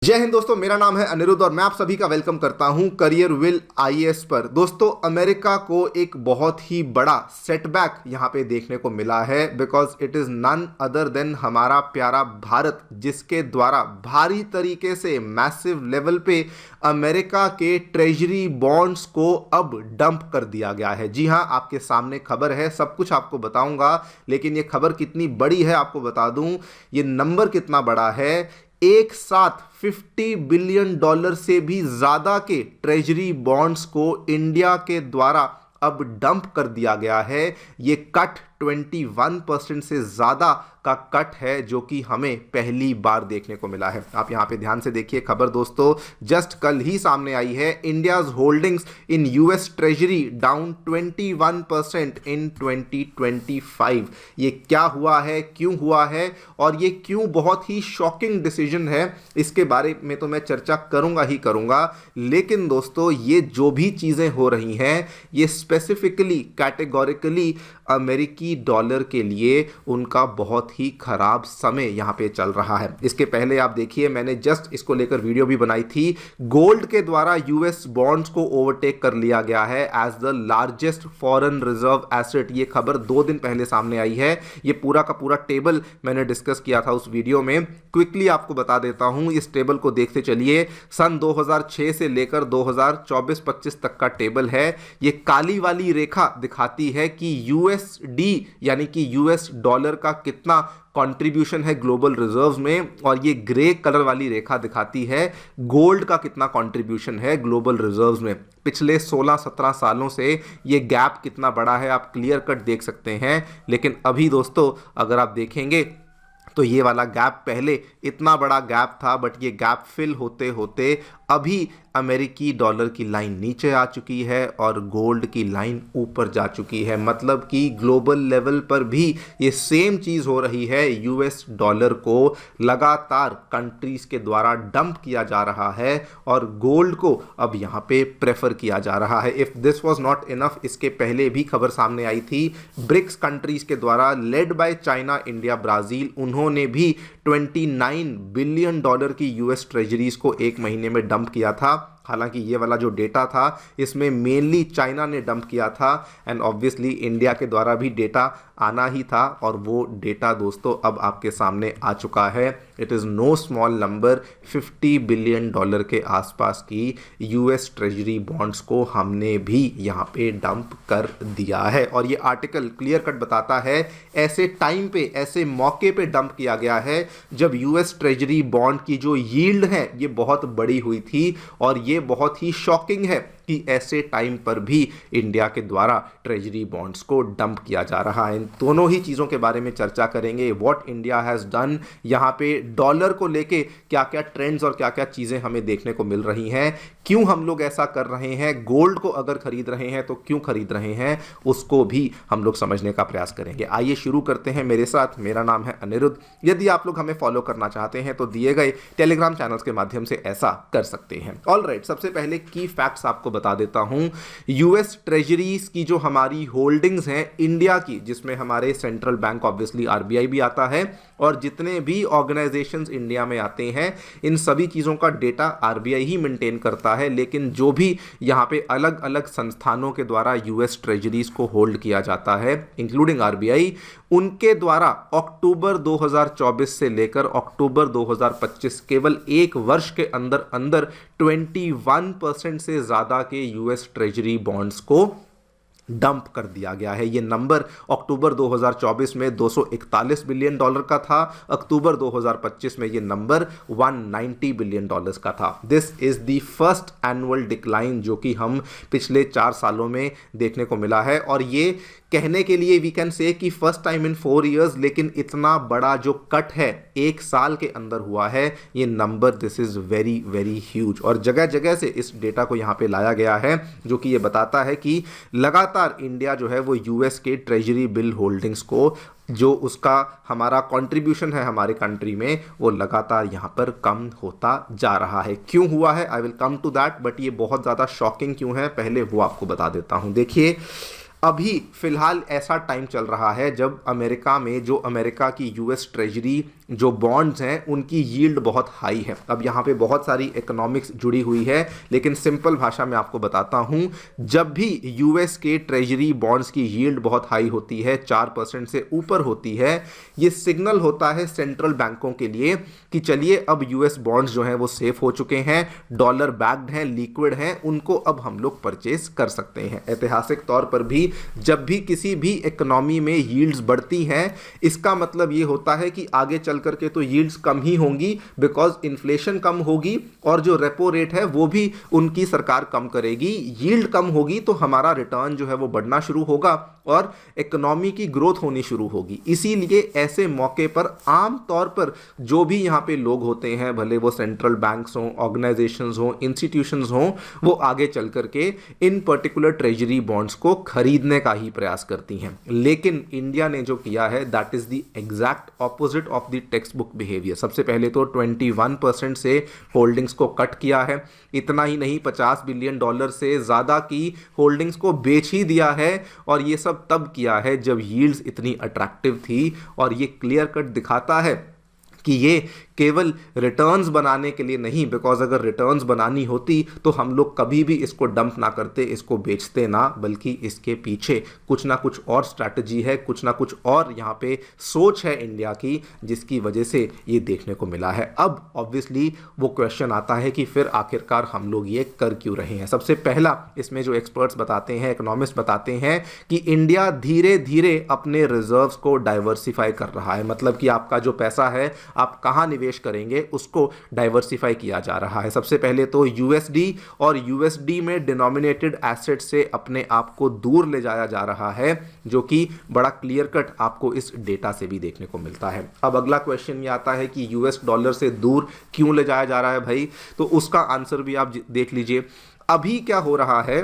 जय हिंद दोस्तों, मेरा नाम है अनिरुद्ध और मैं आप सभी का वेलकम करता हूं करियर विल आईएएस पर। दोस्तों, अमेरिका को एक बहुत ही बड़ा सेटबैक यहां पे देखने को मिला है because it is none other than हमारा प्यारा भारत, जिसके द्वारा भारी तरीके से मैसिव लेवल पे अमेरिका के ट्रेजरी बॉन्ड्स को अब डंप कर दिया गया है। जी हां, आपके सामने खबर है, सब कुछ आपको बताऊंगा, लेकिन ये खबर कितनी बड़ी है आपको बता दूं। ये नंबर कितना बड़ा है, एक साथ $50 बिलियन से भी ज्यादा के ट्रेजरी बॉन्ड्स को इंडिया के द्वारा अब डंप कर दिया गया है। ये कट 21% से ज्यादा का कट है, जो कि हमें पहली बार देखने को मिला है। आप यहां पे ध्यान से देखिए खबर दोस्तों, जस्ट कल ही सामने आई है। India's holdings in US treasury down 21% इन 2025। ये क्या हुआ है, क्यों हुआ है और ये क्यों बहुत ही शॉकिंग डिसीजन है, इसके बारे में तो मैं चर्चा करूंगा ही करूंगा। लेकिन दोस्तों, ये जो भी चीजें हो रही हैं, ये स्पेसिफिकली कैटेगोरिकली अमेरिकी डॉलर के लिए उनका बहुत ही खराब समय यहां पे चल रहा है। इसके पहले आप देखिए, मैंने जस्ट इसको लेकर वीडियो भी बनाई थी। गोल्ड के द्वारा यूएस बॉन्ड्स को ओवरटेक कर लिया गया है as the largest foreign reserve asset. ये खबर 2 दिन पहले सामने आई है। ये पूरा का पूरा टेबल मैंने डिस्कस किया था उस वीडियो में। क्विकली आपको बता देता हूं, इस टेबल को देखते चलिए। सन 2006 से लेकर 2024-25 तक का टेबल है। ये काली वाली रेखा दिखाती है कि यूएसडी यानी कि यूएस डॉलर का कितना कंट्रीब्यूशन है ग्लोबल रिजर्व्स में, और ये ग्रे कलर वाली रेखा दिखाती है गोल्ड का कितना कंट्रीब्यूशन है ग्लोबल रिजर्व्स में। पिछले 16-17 सालों से ये गैप कितना बड़ा है आप क्लियर कट देख सकते हैं। लेकिन अभी दोस्तों अगर आप देखेंगे तो ये वाला गैप पहले इतना बड़ा गैप था, बट ये गैप फिल होते होते अभी अमेरिकी डॉलर की लाइन नीचे आ चुकी है और गोल्ड की लाइन ऊपर जा चुकी है। मतलब कि ग्लोबल लेवल पर भी ये सेम चीज हो रही है। यूएस डॉलर को लगातार कंट्रीज के द्वारा डंप किया जा रहा है और गोल्ड को अब यहाँ पे प्रेफर किया जा रहा है। If this was not enough, इसके पहले भी खबर सामने आई थी, ब्रिक्स कंट्रीज के द्वारा led by China, India, Brazil, उन्होंने भी $29 बिलियन की यूएस ट्रेजरीज को एक महीने में डंप किया था। हालांकि ये वाला जो डेटा था इसमें मेनली चाइना ने डंप किया था एंड ऑब्वियसली इंडिया के द्वारा भी डेटा आना ही था, और वो डेटा दोस्तों अब आपके सामने आ चुका है। It is know small number, $50 billion के आसपास की यूएस ट्रेजरी बॉन्ड्स को हमने भी यहाँ पे डंप कर दिया है। और ये आर्टिकल क्लियर कट बताता है ऐसे टाइम पे, ऐसे मौके पे डंप किया गया है जब यूएस ट्रेजरी बॉन्ड की जो यील्ड है ये बहुत बड़ी हुई थी। और ये बहुत ही शॉकिंग है कि ऐसे टाइम पर भी इंडिया के द्वारा ट्रेजरी बॉन्ड्स को डंप किया जा रहा है। इन दोनों ही चीज़ों के बारे में चर्चा करेंगे। व्हाट इंडिया हैज़ डन, यहाँ पे डॉलर को लेके क्या क्या ट्रेंड्स और क्या क्या चीज़ें हमें देखने को मिल रही हैं, क्यों हम लोग ऐसा कर रहे हैं, गोल्ड को अगर खरीद रहे हैं तो क्यों खरीद रहे हैं, उसको भी हम लोग समझने का प्रयास करेंगे। आइए शुरू करते हैं मेरे साथ। मेरा नाम है अनिरुद्ध। यदि आप लोग हमें फॉलो करना चाहते हैं तो दिए गए टेलीग्राम चैनल्स के माध्यम से ऐसा कर सकते हैं। ऑलराइट, सबसे पहले की फैक्ट्स आपको बता देता हूं। यूएस ट्रेजरीज की जो हमारी होल्डिंग्स हैं इंडिया की, जिसमें हमारे सेंट्रल बैंक ऑब्वियसली आरबीआई भी आता है और जितने भी ऑर्गेनाइजेशंस इंडिया में आते हैं, इन सभी चीज़ों का डेटा आरबीआई ही मेंटेन करता है। लेकिन जो भी यहाँ पे अलग अलग संस्थानों के द्वारा यूएस ट्रेजरीज को होल्ड किया जाता है, इंक्लूडिंग आरबीआई, उनके द्वारा अक्टूबर 2024 से लेकर अक्टूबर 2025 केवल एक वर्ष के अंदर अंदर 21% से ज़्यादा के यूएस ट्रेजरी बॉन्ड्स को डंप कर दिया गया है। ये नंबर अक्टूबर 2024 में $241 बिलियन का था, अक्टूबर 2025 में ये नंबर $190 बिलियन का था। This is the first annual decline जो कि हम पिछले 4 सालों में देखने को मिला है। और ये कहने के लिए वी कैन से कि फर्स्ट टाइम इन 4 इयर्स, लेकिन इतना बड़ा जो कट है एक साल के अंदर हुआ है, ये number, this is very very huge. और जगह जगह से इस डेटा को यहाँ पे लाया गया है जो कि ये बताता है कि लगातार इंडिया जो है वो यूएस के ट्रेजरी बिल होल्डिंग्स को, जो उसका हमारा कंट्रीब्यूशन है हमारे कंट्री में, वो लगातार यहाँ पर कम होता जा रहा है। क्यों हुआ है, I will come to that, but ये बहुत ज़्यादा शॉकिंग क्यों है पहले वो आपको बता देता हूँ। देखिए, अभी फिलहाल ऐसा टाइम चल रहा है जब अमेरिका में जो अमेरिका की यूएस ट्रेजरी जो बॉन्ड्स हैं उनकी यील्ड बहुत हाई है। अब यहाँ पे बहुत सारी इकोनॉमिक्स जुड़ी हुई है, लेकिन सिंपल भाषा में आपको बताता हूँ, जब भी यूएस के ट्रेजरी बॉन्ड्स की यील्ड बहुत हाई होती है, 4% से ऊपर होती है, ये सिग्नल होता है सेंट्रल बैंकों के लिए कि चलिए अब यूएस बॉन्ड्स जो हैं वो सेफ हो चुके हैं, डॉलर बैक्ड हैं, लिक्विड हैं, उनको अब हम लोग परचेज कर सकते हैं। ऐतिहासिक तौर पर भी जब भी किसी भी इकोनॉमी में यील्ड्स बढ़ती हैं, इसका मतलब ये होता है कि आगे चल करके तो यील्ड्स कम ही होंगी, बिकॉज इन्फ्लेशन कम होगी और जो रेपो रेट है वो भी उनकी सरकार कम करेगी। यील्ड कम होगी तो हमारा रिटर्न जो है वो बढ़ना शुरू होगा और इकोनॉमी की ग्रोथ होनी शुरू होगी। इसीलिए ऐसे मौके पर आम तौर पर जो भी यहाँ पे लोग होते हैं, भले वो सेंट्रल बैंक्स हों, ऑर्गेनाइजेशंस हों, इंस्टीट्यूशंस हों, वो आगे चल करके इन पर्टिकुलर ट्रेजरी बॉन्ड्स को खरीदने का ही प्रयास करती हैं। लेकिन इंडिया ने जो किया है that is the exact opposite of the text book behaviour. सबसे पहले तो 21% से होल्डिंग्स को कट किया है। इतना ही नहीं, $50 बिलियन से ज़्यादा की होल्डिंग्स को बेच ही दिया है, और ये सब तब किया है जब यील्ड्स इतनी अट्रैक्टिव थी। और ये क्लियर कट दिखाता है कि ये केवल रिटर्न्स बनाने के लिए नहीं, बिकॉज अगर रिटर्न्स बनानी होती तो हम लोग कभी भी इसको डंप ना करते, इसको बेचते ना, बल्कि इसके पीछे कुछ ना कुछ और स्ट्रैटेजी है, कुछ ना कुछ और यहाँ पे सोच है इंडिया की, जिसकी वजह से ये देखने को मिला है। अब ऑब्वियसली वो क्वेश्चन आता है कि फिर आखिरकार हम लोग ये कर क्यों रहे हैं। सबसे पहला इसमें जो एक्सपर्ट्स बताते हैं, इकोनॉमिस्ट बताते हैं कि इंडिया धीरे धीरे अपने रिजर्व्स को डाइवर्सिफाई कर रहा है। मतलब कि आपका जो पैसा है आप कहाँ निवेश करेंगे उसको डाइवर्सिफाई किया जा रहा है। सबसे पहले तो यूएसडी और यूएसडी में डिनोमिनेटेड एसेट से अपने आप को दूर ले जाया जा रहा है, जो कि बड़ा क्लियर कट आपको इस डेटा से भी देखने को मिलता है। अब अगला क्वेश्चन ये आता है कि यूएस डॉलर से दूर क्यों ले जाया जा रहा है भाई, तो उसका आंसर भी आप देख लीजिए। अभी क्या हो रहा है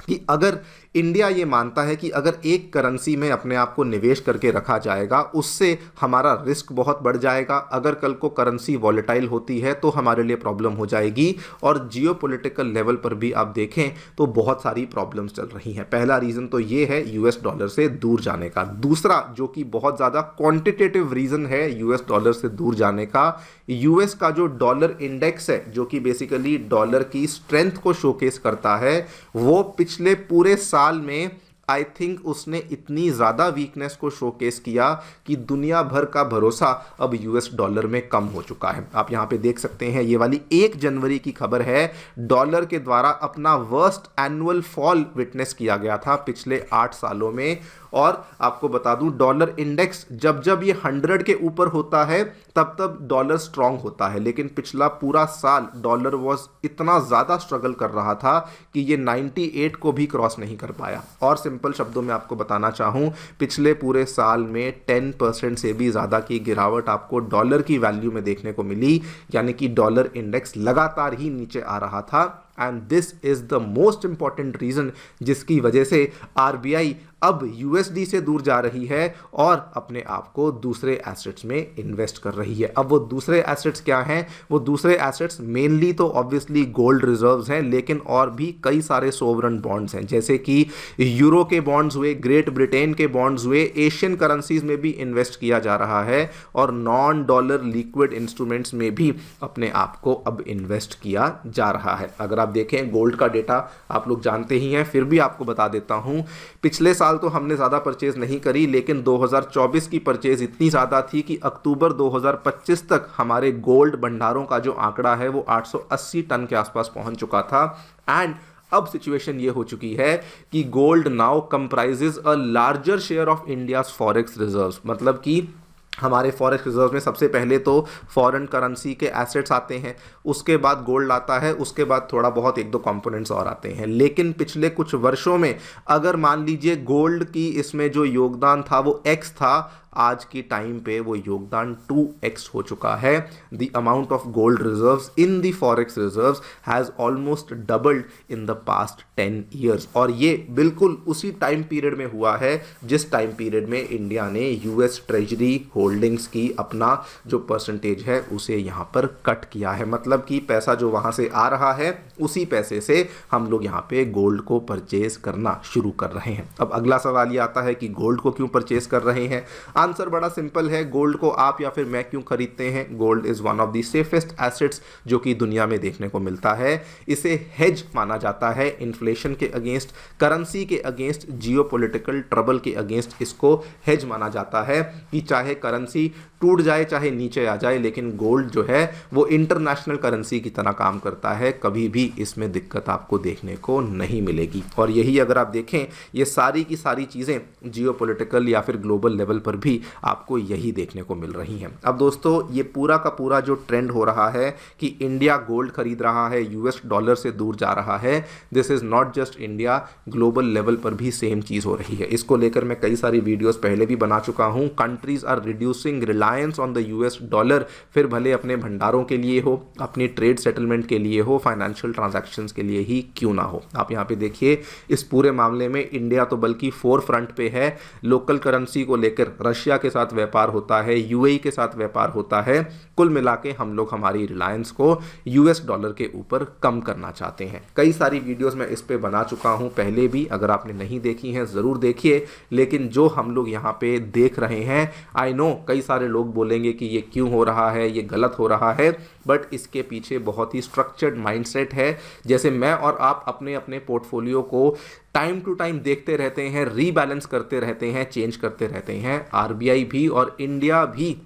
कि अगर इंडिया ये मानता है कि अगर एक करेंसी में अपने आप को निवेश करके रखा जाएगा, उससे हमारा रिस्क बहुत बढ़ जाएगा। अगर कल को करेंसी वॉलेटाइल होती है तो हमारे लिए प्रॉब्लम हो जाएगी, और जियोपॉलिटिकल लेवल पर भी आप देखें तो बहुत सारी प्रॉब्लम्स चल रही हैं। पहला रीज़न तो ये है यूएस डॉलर से दूर जाने का। दूसरा, जो कि बहुत ज़्यादा क्वांटिटेटिव रीज़न है यूएस डॉलर से दूर जाने का, यूएस का जो डॉलर इंडेक्स है, जो कि बेसिकली डॉलर की स्ट्रेंथ को शोकेस करता है, वो पिछले पूरे साल में आई थिंक उसने इतनी ज़्यादा वीकनेस को शोकेस किया कि दुनिया भर का भरोसा अब यूएस डॉलर में कम हो चुका है। आप यहाँ पे देख सकते हैं, ये वाली 1 जनवरी की खबर है, डॉलर के द्वारा अपना वर्स्ट एनुअल फॉल विटनेस किया गया था पिछले 8 सालों में। और आपको बता दूं, डॉलर इंडेक्स जब जब ये 100 के ऊपर होता है तब तब डॉलर स्ट्रांग होता है, लेकिन पिछला पूरा साल डॉलर वॉज इतना ज़्यादा स्ट्रगल कर रहा था कि ये 98 को भी क्रॉस नहीं कर पाया। और सिंपल शब्दों में आपको बताना चाहूँ, पिछले पूरे साल में 10% से भी ज़्यादा की गिरावट आपको डॉलर की वैल्यू में देखने को मिली, यानी कि डॉलर इंडेक्स लगातार ही नीचे आ रहा था। And this is the most important reason जिसकी वजह से आरबीआई अब यूएसडी से दूर जा रही है और अपने आप को दूसरे एसेट्स में इन्वेस्ट कर रही है। अब वो दूसरे एसेट्स क्या हैं? वो दूसरे एसेट्स मेनली तो ऑब्वियसली गोल्ड रिजर्व्स हैं, लेकिन और भी कई सारे सोवरन बॉन्ड्स हैं, जैसे कि यूरो के बॉन्ड्स हुए, ग्रेट ब्रिटेन के बॉन्ड्स हुए, एशियन करेंसीज में भी इन्वेस्ट किया जा रहा है, और नॉन डॉलर लिक्विड इंस्ट्रूमेंट्स में भी अपने आप को अब इन्वेस्ट किया जा रहा है। अगर आप देखें गोल्ड का डेटा आप लोग जानते ही हैं, फिर भी आपको बता देता हूं, पिछले साल तो हमने ज़्यादा परचेज नहीं करी, लेकिन 2024 की परचेज इतनी ज़्यादा थी कि अक्टूबर 2025 तक हमारे गोल्ड भंडारों का जो आंकड़ा है वो 880 टन के आसपास पहुंच चुका था। एंड अब सिचुएशन ये हो चुकी है कि gold now comprises a larger share of India's forex reserves. मतलब कि हमारे फॉरेक्स रिजर्व में सबसे पहले तो फॉरेन करेंसी के एसेट्स आते हैं, उसके बाद गोल्ड आता है, उसके बाद थोड़ा बहुत 1-2 कंपोनेंट्स और आते हैं। लेकिन पिछले कुछ वर्षों में अगर मान लीजिए गोल्ड की इसमें जो योगदान था वो X था, आज की टाइम पे वो योगदान 2x हो चुका है। The amount of gold reserves in the forex reserves has almost doubled in the past 10 years. और ये बिल्कुल उसी टाइम पीरियड में हुआ है जिस टाइम पीरियड में इंडिया ने यूएस ट्रेजरी होल्डिंग्स की अपना जो परसेंटेज है उसे यहाँ पर कट किया है। मतलब कि पैसा जो वहाँ से आ रहा है उसी पैसे से हम लोग यहाँ पे गोल्ड को परचेज करना शुरू कर रहे हैं। अब अगला सवाल ये आता है कि गोल्ड को क्यों परचेज कर रहे हैं? आंसर बड़ा सिंपल है, गोल्ड को आप या फिर मैं क्यों खरीदते हैं? Gold is one of the safest assets जो कि दुनिया में देखने को मिलता है। इसे हेज माना जाता है, इन्फ्लेशन के अगेंस्ट, करेंसी के अगेंस्ट, जियोपॉलिटिकल ट्रबल के अगेंस्ट इसको हेज माना जाता है कि चाहे करेंसी टूट जाए, चाहे नीचे आ जाए, लेकिन गोल्ड जो है वो इंटरनेशनल करेंसी की तरह काम करता है, कभी भी इसमें दिक्कत आपको देखने को नहीं मिलेगी। और यही अगर आप देखें, ये सारी की सारी चीज़ें जियोपॉलिटिकल या फिर ग्लोबल लेवल पर भी आपको यही देखने को मिल रही हैं। अब दोस्तों, ये पूरा का पूरा जो ट्रेंड हो रहा है कि इंडिया गोल्ड खरीद रहा है, यूएस डॉलर से दूर जा रहा है, this is not just India, global level पर भी सेम चीज़ हो रही है। इसको लेकर मैं कई सारी वीडियोस पहले भी बना चुका हूं। Countries are reducing reliance on the US dollar, फिर भले अपने भंडारों के लिए हो, अपनी ट्रेड सेटलमेंट के लिए हो, फाइनेंशियल ट्रांजैक्शंस के लिए ही क्यों ना हो। आप यहाँ पे देखिए, इस पूरे मामले में इंडिया तो बल्कि फोर फ्रंट पे है। लोकल करेंसी को लेकर रशिया के साथ व्यापार होता है, यूएई के साथ व्यापार होता है। कुल मिला के हम लोग हमारी रिलायंस को यूएस डॉलर के ऊपर कम करना चाहते हैं। कई सारी वीडियोस मैं इस पे बना चुका हूं पहले भी, अगर आपने नहीं देखी हैं ज़रूर देखिए। लेकिन जो हम लोग यहाँ पे देख रहे हैं, आई नो कई सारे लोग बोलेंगे कि ये क्यों हो रहा है, ये गलत हो रहा है, बट इसके पीछे बहुत ही स्ट्रक्चर्ड माइंडसेट है। जैसे मैं और आप अपने अपने पोर्टफोलियो को टाइम टू टाइम देखते रहते हैं, रीबैलेंस करते रहते हैं, चेंज करते रहते हैं। आरबीआई भी और इंडिया भी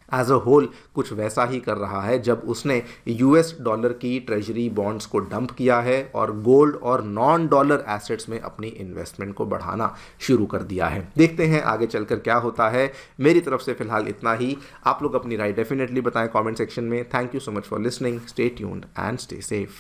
एज अ होल कुछ वैसा ही कर रहा है जब उसने यूएस डॉलर की ट्रेजरी बॉन्ड्स को डंप किया है और गोल्ड और नॉन डॉलर एसेट्स में अपनी इन्वेस्टमेंट को बढ़ाना शुरू कर दिया है। देखते हैं आगे चलकर क्या होता है। मेरी तरफ से फिलहाल इतना ही। आप लोग अपनी राय डेफिनेटली बताएं कमेंट सेक्शन में। Thank you so much for listening. Stay tuned and stay safe.